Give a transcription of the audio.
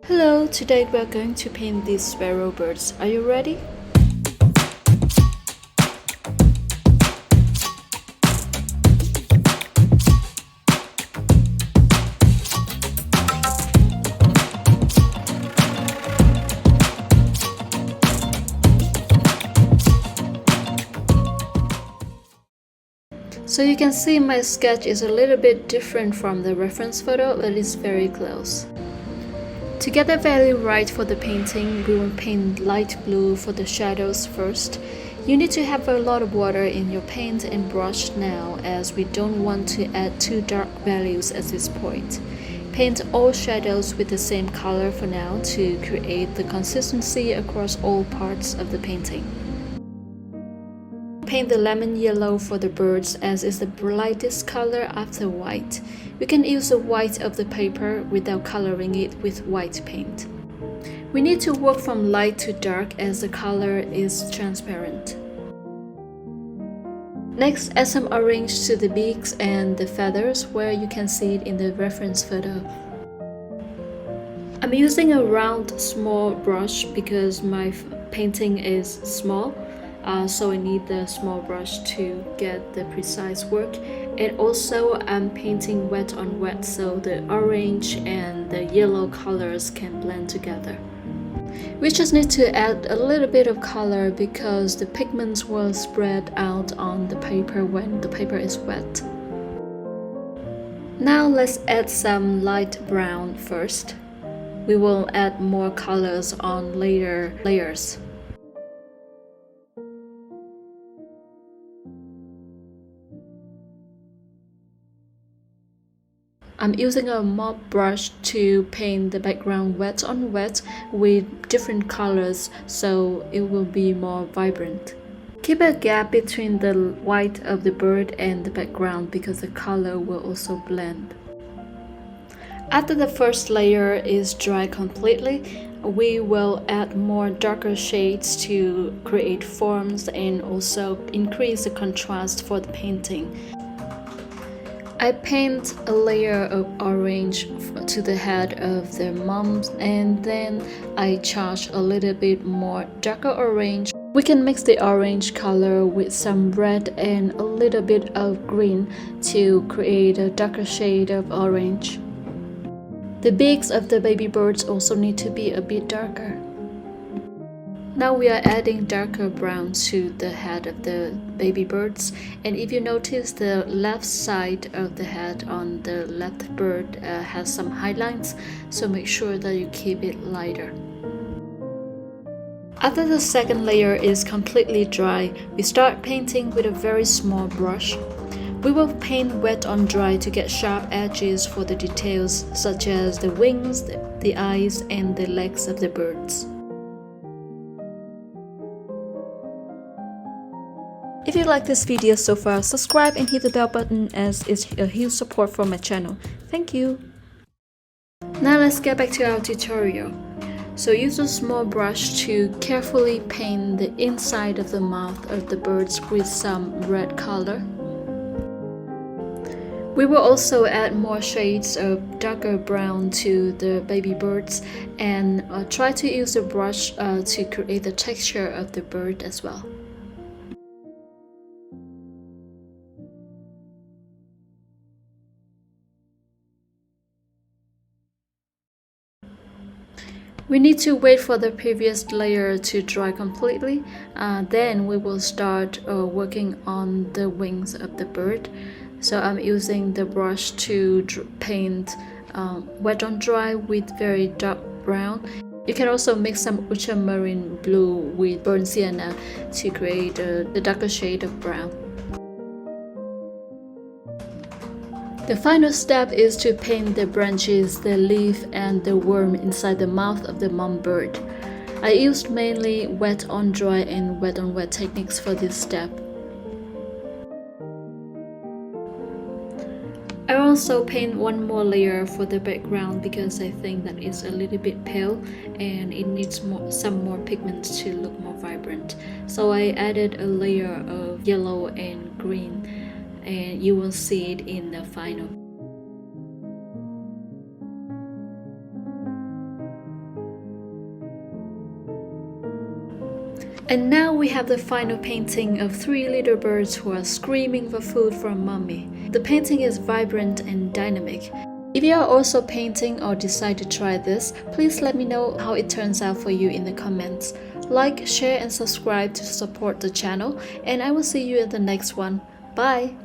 Hello, today we are going to paint these sparrow birds. Are you ready? So you can see my sketch is a little bit different from the reference photo, but it's very close. To get the value right for the painting, we will paint light blue for the shadows first. You need to have a lot of water in your paint and brush now, as we don't want to add too dark values at this point. Paint all shadows with the same color for now to create the consistency across all parts of the painting. Paint the lemon yellow for the birds, as it's the brightest color after white. We can use the white of the paper without coloring it with white paint. We need to work from light to dark as the color is transparent. Next, add some orange to the beaks and the feathers where you can see it in the reference photo. I'm using a round small brush because my painting is small. So I need the small brush to get the precise work, and also I'm painting wet on wet so the orange and the yellow colors can blend together. We just need to add a little bit of color because the pigments will spread out on the paper when the paper is wet. Now let's add some light brown first. We will add more colors on later layers. I'm using a mop brush to paint the background wet on wet with different colors so it will be more vibrant. Keep a gap between the white of the bird and the background because the color will also blend. After the first layer is dry completely, we will add more darker shades to create forms and also increase the contrast for the painting. I paint a layer of orange to the head of the mom, and then I charge a little bit more darker orange. We can mix the orange color with some red and a little bit of green to create a darker shade of orange. The beaks of the baby birds also need to be a bit darker. Now we are adding darker brown to the head of the baby birds, and if you notice, the left side of the head on the left bird has some highlights, so make sure that you keep it lighter. After the second layer is completely dry, we start painting with a very small brush. We will paint wet on dry to get sharp edges for the details such as the wings, the eyes, and the legs of the birds. If you like this video so far, subscribe and hit the bell button as it's a huge support for my channel. Thank you! Now let's get back to our tutorial. So use a small brush to carefully paint the inside of the mouth of the birds with some red color. We will also add more shades of darker brown to the baby birds and try to use the brush to create the texture of the bird as well. We need to wait for the previous layer to dry completely, then we will start working on the wings of the bird. So I'm using the brush to paint wet on dry with very dark brown. You can also mix some ultramarine blue with burnt sienna to create the darker shade of brown. The final step is to paint the branches, the leaf, and the worm inside the mouth of the mom bird. I used mainly wet on dry and wet on wet techniques for this step. I also paint one more layer for the background because I think that it's a little bit pale and it needs some more pigments to look more vibrant. So I added a layer of yellow and green, and you will see it in the final. And now we have the final painting of 3 little birds who are screaming for food from mommy. The painting is vibrant and dynamic. If you are also painting or decide to try this, please let me know how it turns out for you in the comments. Like, share and subscribe to support the channel, and I will see you in the next one. Bye!